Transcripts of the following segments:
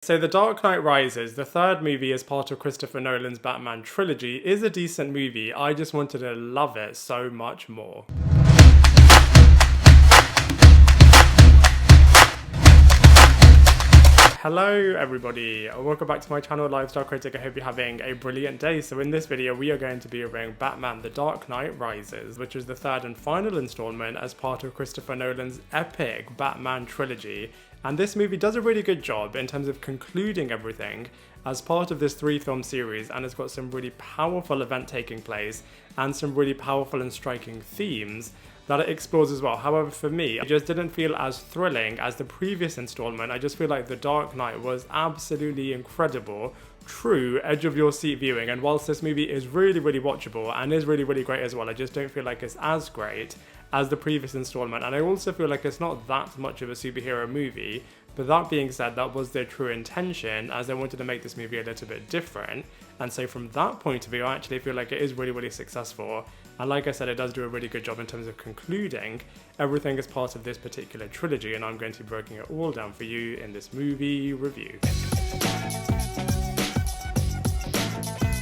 So The Dark Knight Rises, the third movie as part of Christopher Nolan's Batman trilogy, is a decent movie. I just wanted to love it so much more. Hello everybody, welcome back to my channel Lifestyle Critic. I hope you're having a brilliant day. So in this video we are going to be reviewing Batman The Dark Knight Rises, which is the third and final installment as part of Christopher Nolan's epic Batman trilogy. And this movie does a really good job in terms of concluding everything as part of this 3-film series, and it's got some really powerful event taking place and some really powerful and striking themes that it explores as well. However, for me, it just didn't feel as thrilling as the previous installment. I just feel like The Dark Knight was absolutely incredible, true edge of your seat viewing, and whilst this movie is really watchable and is really great as well, I just don't feel like it's as great as the previous installment. And I also feel like it's not that much of a superhero movie, but that being said, that was their true intention, as they wanted to make this movie a little bit different. And so from that point of view, I actually feel like it is really successful. And like I said, it does do a really good job in terms of concluding everything as part of this particular trilogy, and I'm going to be breaking it all down for you in this movie review.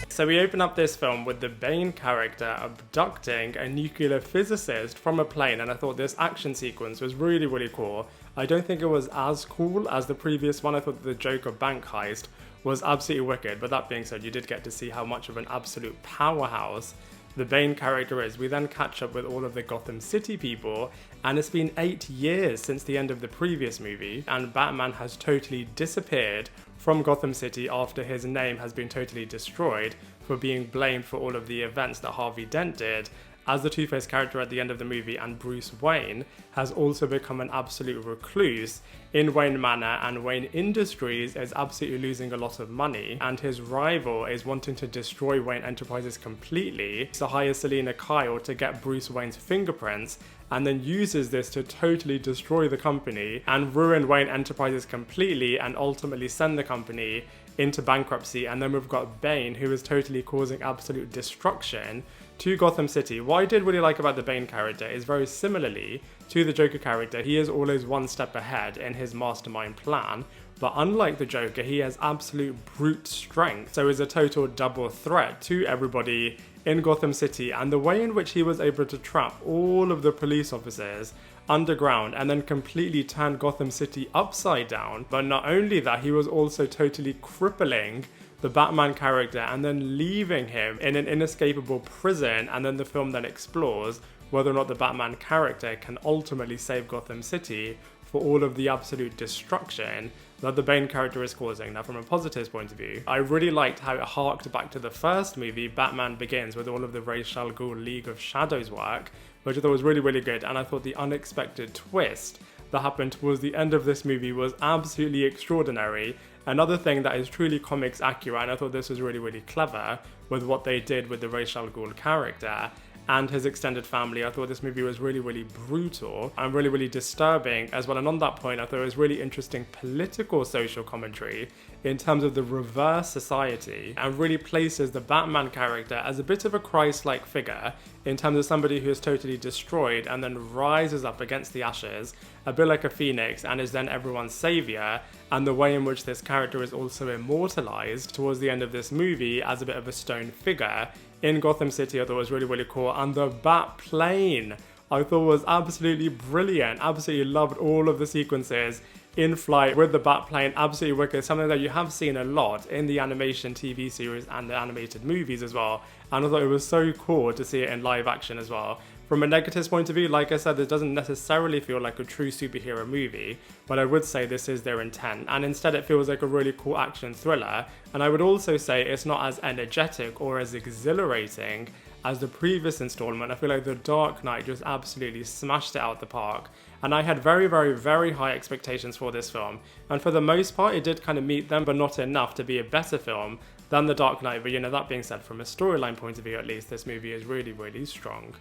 So we open up this film with the Bane character abducting a nuclear physicist from a plane, and I thought this action sequence was really cool. I don't think it was as cool as the previous one. I thought the Joker bank heist was absolutely wicked, but that being said, you did get to see how much of an absolute powerhouse the Bane character is. We then catch up with all of the Gotham City people, and it's been 8 years since the end of the previous movie, and Batman has totally disappeared from Gotham City after his name has been totally destroyed for being blamed for all of the events that Harvey Dent did as the Two-Face character at the end of the movie, and Bruce Wayne has also become an absolute recluse in Wayne Manor, and Wayne Industries is absolutely losing a lot of money, and his rival is wanting to destroy Wayne Enterprises completely, so hires Selina Kyle to get Bruce Wayne's fingerprints, and then uses this to totally destroy the company and ruin Wayne Enterprises completely and ultimately send the company into bankruptcy. And then we've got Bane, who is totally causing absolute destruction to Gotham City. What I did really like about the Bane character is, very similarly to the Joker character, he is always one step ahead in his mastermind plan, but unlike the Joker, he has absolute brute strength, so is a total double threat to everybody in Gotham City. And the way in which he was able to trap all of the police officers underground and then completely turn Gotham City upside down, but not only that, he was also totally crippling the Batman character and then leaving him in an inescapable prison, and then the film then explores whether or not the Batman character can ultimately save Gotham City for all of the absolute destruction that the Bane character is causing. Now, from a positive point of view, I really liked how it harked back to the first movie, Batman Begins, with all of the Ra's al Ghul League of Shadows work, which I thought was really good. And I thought the unexpected twist that happened towards the end of this movie was absolutely extraordinary. Another thing that is truly comics accurate, and I thought this was really clever with what they did with the Ra's al Ghul character and his extended family. I thought this movie was really brutal and really disturbing as well. And on that point, I thought it was really interesting political social commentary in terms of the reverse society, and really places the Batman character as a bit of a Christ-like figure in terms of somebody who is totally destroyed and then rises up against the ashes, a bit like a phoenix, and is then everyone's savior. And the way in which this character is also immortalized towards the end of this movie as a bit of a stone figure in Gotham City, I thought was really cool. And the Bat plane, I thought was absolutely brilliant. Absolutely loved all of the sequences in flight with the Bat plane. Absolutely wicked. Something that you have seen a lot in the animation TV series and the animated movies as well. And I thought it was so cool to see it in live action as well. From a negative point of view, like I said, it doesn't necessarily feel like a true superhero movie, but I would say this is their intent, and instead it feels like a really cool action thriller. And I would also say it's not as energetic or as exhilarating as the previous installment. I feel like The Dark Knight just absolutely smashed it out the park, and I had very high expectations for this film, and for the most part it did kind of meet them, but not enough to be a better film than The Dark Knight. But you know, that being said, from a storyline point of view at least, this movie is really strong.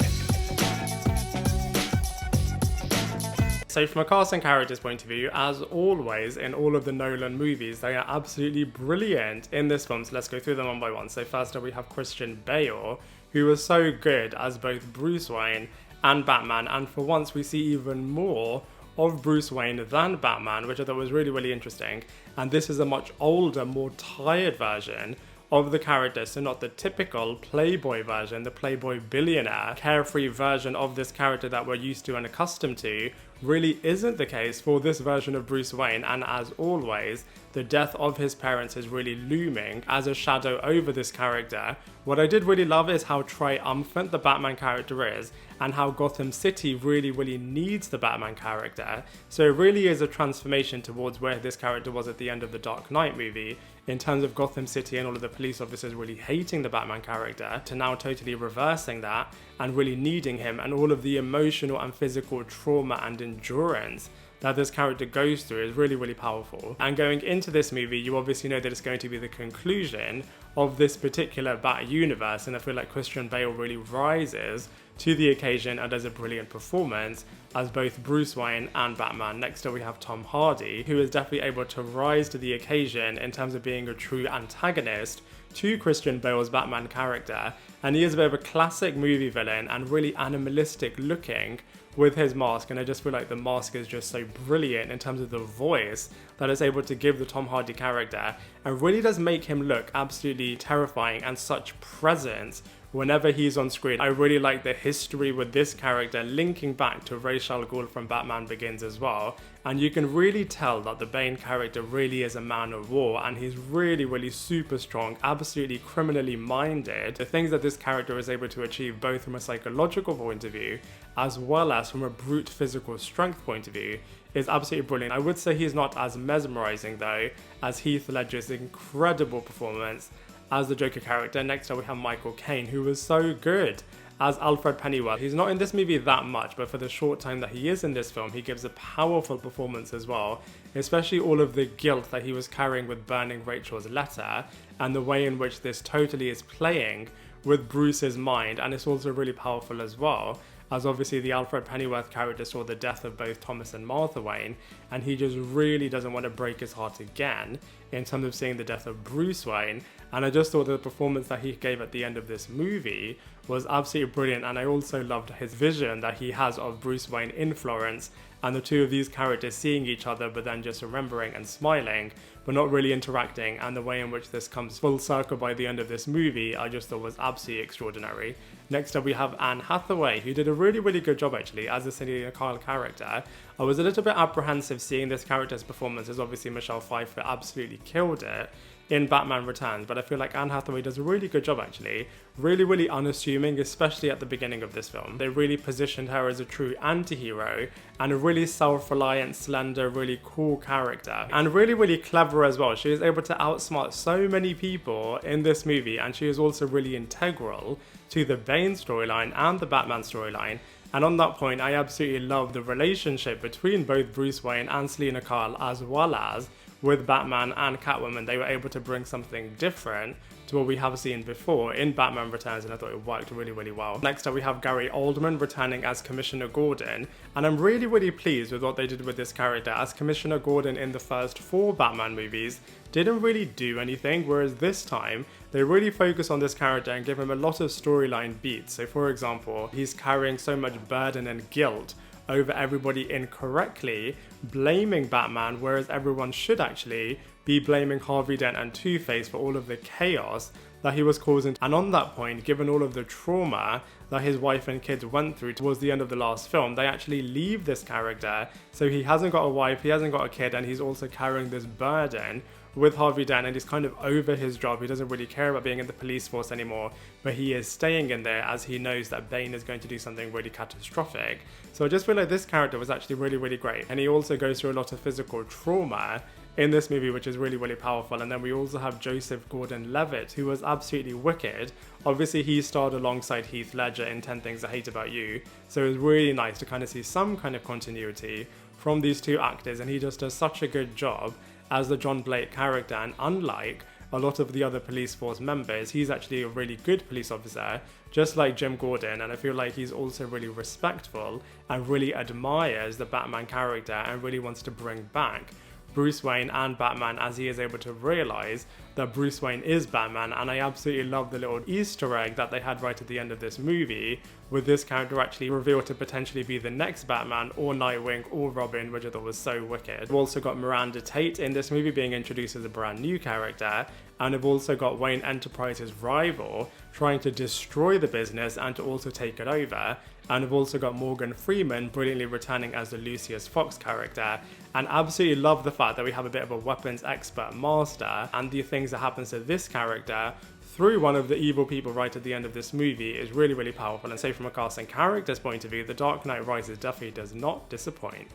So from a cast and characters point of view, as always in all of the Nolan movies, they are absolutely brilliant in this film. So let's go through them one by one. So first up we have Christian Bale, who was so good as both Bruce Wayne and Batman, and for once we see even more of Bruce Wayne than Batman, which I thought was really, really interesting. And this is a much older, more tired version of the character, so not the typical playboy version, the playboy billionaire, carefree version of this character that we're used to and accustomed to, really isn't the case for this version of Bruce Wayne. And as always, the death of his parents is really looming as a shadow over this character. What I did really love is how triumphant the Batman character is, and how Gotham City really, really needs the Batman character. So it really is a transformation towards where this character was at the end of the Dark Knight movie, in terms of Gotham City and all of the police officers really hating the Batman character, to now totally reversing that and really needing him, and all of the emotional and physical trauma and endurance that this character goes through is really, really powerful. And going into this movie, you obviously know that it's going to be the conclusion of this particular Bat universe, and I feel like Christian Bale really rises to the occasion and does a brilliant performance as both Bruce Wayne and Batman. Next up we have Tom Hardy, who is definitely able to rise to the occasion in terms of being a true antagonist to Christian Bale's Batman character, and he is a bit of a classic movie villain and really animalistic looking with his mask, and I just feel like the mask is just so brilliant in terms of the voice that it's able to give the Tom Hardy character, and really does make him look absolutely terrifying and such presence whenever he's on screen. I really like the history with this character linking back to Ra's al Ghul from Batman Begins as well, and you can really tell that the Bane character really is a man of war, and he's really, really super strong, absolutely criminally minded. The things that this character is able to achieve both from a psychological point of view as well as from a brute physical strength point of view is absolutely brilliant. I would say he's not as mesmerising though as Heath Ledger's incredible performance as the Joker character. Next up we have Michael Caine, who was so good as Alfred Pennyworth. He's not in this movie that much, but for the short time that he is in this film, he gives a powerful performance as well, especially all of the guilt that he was carrying with burning Rachel's letter, and the way in which this totally is playing with Bruce's mind. And it's also really powerful as well, as obviously the Alfred Pennyworth character saw the death of both Thomas and Martha Wayne, and he just really doesn't want to break his heart again in terms of seeing the death of Bruce Wayne. And I just thought the performance that he gave at the end of this movie was absolutely brilliant, and I also loved his vision that he has of Bruce Wayne in Florence, and the two of these characters seeing each other but then just remembering and smiling but not really interacting, and the way in which this comes full circle by the end of this movie I just thought was absolutely extraordinary. Next up we have Anne Hathaway, who did a really, really good job actually as the Cillian Kyle character. I was a little bit apprehensive seeing this character's performance, as obviously Michelle Pfeiffer absolutely killed it in Batman Returns, but I feel like Anne Hathaway does a really good job actually. Really, really unassuming, especially at the beginning of this film. They really positioned her as a true anti-hero and a really self-reliant, slender, really cool character. And really, really clever as well. She is able to outsmart so many people in this movie, and she is also really integral to the Bane storyline and the Batman storyline. And on that point, I absolutely love the relationship between both Bruce Wayne and Selina Kyle, as well as with Batman and Catwoman. They were able to bring something different to what we have seen before in Batman Returns, and I thought it worked really, really well. Next up we have Gary Oldman returning as Commissioner Gordon, and I'm really, really pleased with what they did with this character, as Commissioner Gordon in the first 4 Batman movies didn't really do anything, whereas this time they really focus on this character and give him a lot of storyline beats. So for example, he's carrying so much burden and guilt over everybody incorrectly, blaming Batman, whereas everyone should actually be blaming Harvey Dent and Two-Face for all of the chaos that he was causing. And on that point, given all of the trauma that his wife and kids went through towards the end of the last film, they actually leave this character, so he hasn't got a wife, he hasn't got a kid, and he's also carrying this burden with Harvey Dent, and he's kind of over his job. He doesn't really care about being in the police force anymore, but he is staying in there as he knows that Bane is going to do something really catastrophic. So I just feel like this character was actually really, really great. And he also goes through a lot of physical trauma in this movie, which is really, really powerful. And then we also have Joseph Gordon-Levitt, who was absolutely wicked. Obviously, he starred alongside Heath Ledger in 10 Things I Hate About You, so it was really nice to kind of see some kind of continuity from these two actors, and he just does such a good job as the John Blake character. And unlike a lot of the other police force members, he's actually a really good police officer, just like Jim Gordon, and I feel like he's also really respectful and really admires the Batman character and really wants to bring back Bruce Wayne and Batman, as he is able to realize that Bruce Wayne is Batman. And I absolutely love the little Easter egg that they had right at the end of this movie, with this character actually revealed to potentially be the next Batman or Nightwing or Robin, which I thought was so wicked. We've also got Miranda Tate in this movie being introduced as a brand new character, and we've also got Wayne Enterprises' rival trying to destroy the business and to also take it over. And we've also got Morgan Freeman brilliantly returning as the Lucius Fox character, and absolutely love the fact that we have a bit of a weapons expert master, and the things that happens to this character through one of the evil people right at the end of this movie is really, really powerful. And so from a cast and characters point of view, The Dark Knight Rises definitely does not disappoint.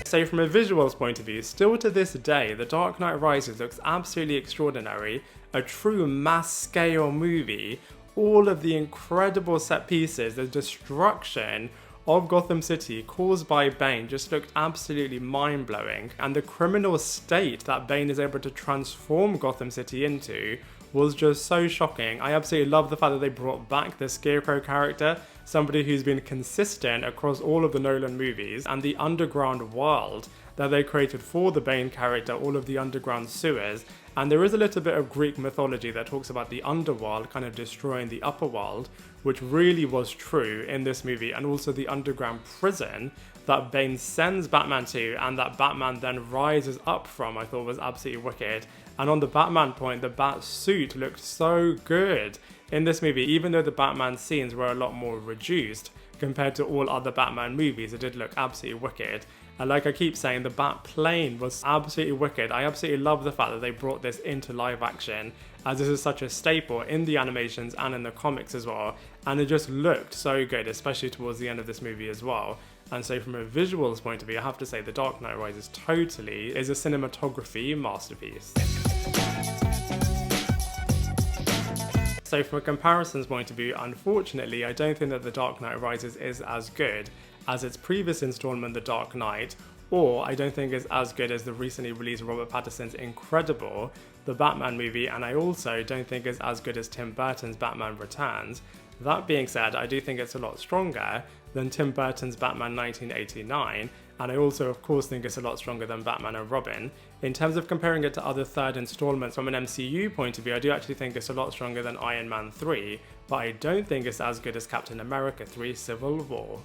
So from a visuals point of view, still to this day, The Dark Knight Rises looks absolutely extraordinary, a true mass scale movie. All of the incredible set pieces, the destruction of Gotham City caused by Bane just looked absolutely mind-blowing, and the criminal state that Bane is able to transform Gotham City into was just so shocking. I absolutely love the fact that they brought back the Scarecrow character, somebody who's been consistent across all of the Nolan movies, and the underground world that they created for the Bane character, all of the underground sewers. And there is a little bit of Greek mythology that talks about the underworld kind of destroying the upper world, which really was true in this movie, and also the underground prison that Bane sends Batman to and that Batman then rises up from, I thought was absolutely wicked. And on the Batman point, the Bat suit looked so good in this movie, even though the Batman scenes were a lot more reduced compared to all other Batman movies. It did look absolutely wicked. And like I keep saying, the Bat plane was absolutely wicked. I absolutely love the fact that they brought this into live action, as this is such a staple in the animations and in the comics as well. And it just looked so good, especially towards the end of this movie as well. And so from a visuals point of view, I have to say The Dark Knight Rises totally is a cinematography masterpiece. So from a comparisons point of view, unfortunately, I don't think that The Dark Knight Rises is as good as its previous installment, The Dark Knight, or I don't think it's as good as the recently released Robert Pattinson's incredible The Batman movie, and I also don't think it's as good as Tim Burton's Batman Returns. That being said, I do think it's a lot stronger than Tim Burton's Batman 1989, and I also of course think it's a lot stronger than Batman and Robin. In terms of comparing it to other third installments from an MCU point of view, I do actually think it's a lot stronger than Iron Man 3, but I don't think it's as good as Captain America 3 Civil War.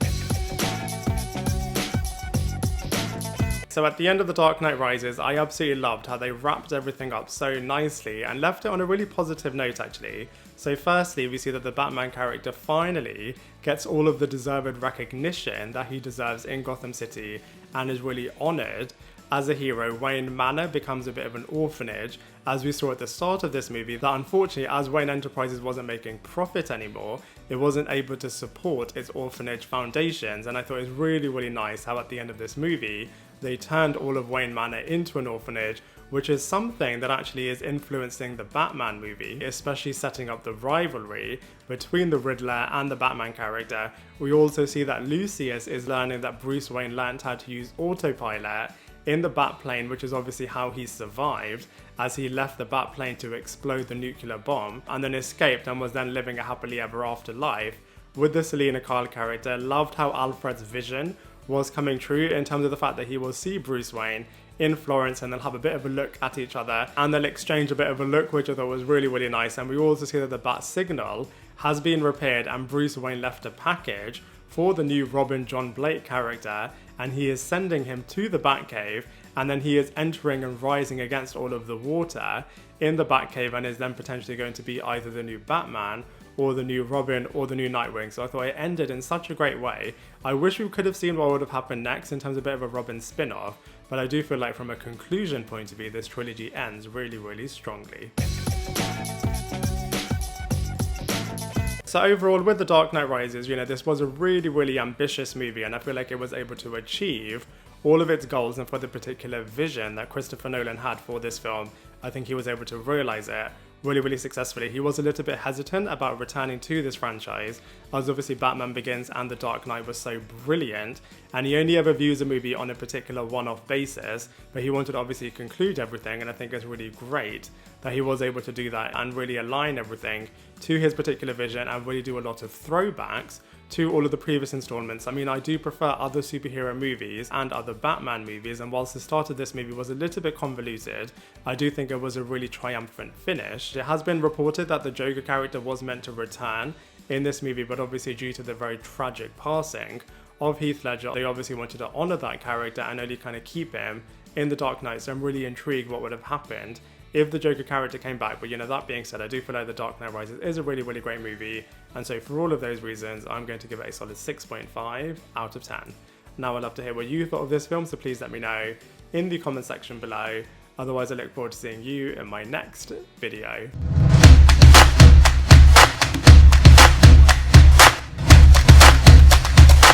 So at the end of The Dark Knight Rises, I absolutely loved how they wrapped everything up so nicely and left it on a really positive note actually. So firstly, we see that the Batman character finally gets all of the deserved recognition that he deserves in Gotham City and is really honoured as a hero. Wayne Manor becomes a bit of an orphanage, as we saw at the start of this movie, that unfortunately as Wayne Enterprises wasn't making profit anymore, it wasn't able to support its orphanage foundations, and I thought it was really, really nice how at the end of this movie, they turned all of Wayne Manor into an orphanage, which is something that actually is influencing the Batman movie, especially setting up the rivalry between the Riddler and the Batman character. We also see that Lucius is learning that Bruce Wayne learned how to use autopilot in the Batplane, which is obviously how he survived, as he left the Batplane to explode the nuclear bomb and then escaped and was then living a happily ever after life with the Selina Kyle character. Loved how Alfred's vision was coming true in terms of the fact that he will see Bruce Wayne in Florence and they'll have a bit of a look at each other and they'll exchange a bit of a look, which I thought was really, really nice. And we also see that the Bat signal has been repaired and Bruce Wayne left a package for the new Robin John Blake character, and he is sending him to the Batcave, and then he is entering and rising against all of the water in the Batcave and is then potentially going to be either the new Batman or the new Robin or the new Nightwing. So I thought it ended in such a great way. I wish we could have seen what would have happened next in terms of a bit of a Robin spin-off, but I do feel like from a conclusion point of view, this trilogy ends really, really strongly. So overall, with The Dark Knight Rises, this was a really, really ambitious movie, and I feel like it was able to achieve all of its goals, and for the particular vision that Christopher Nolan had for this film, I think he was able to realize it really, really successfully. He was a little bit hesitant about returning to this franchise, as obviously Batman Begins and The Dark Knight was so brilliant, and he only ever views a movie on a particular one-off basis, but he wanted to obviously conclude everything, and I think it's really great that he was able to do that and really align everything to his particular vision and really do a lot of throwbacks to all of the previous installments. I mean, I do prefer other superhero movies and other Batman movies, and whilst the start of this movie was a little bit convoluted, I do think it was a really triumphant finish. It has been reported that the Joker character was meant to return in this movie, but obviously due to the very tragic passing of Heath Ledger, they obviously wanted to honour that character and only kind of keep him in The Dark Knight, so I'm really intrigued what would have happened if the Joker character came back. But that being said, I do feel like The Dark Knight Rises is a really, really great movie, and so for all of those reasons, I'm going to give it a solid 6.5 out of 10. Now, I'd love to hear what you thought of this film, so please let me know in the comment section below. Otherwise, I look forward to seeing you in my next video.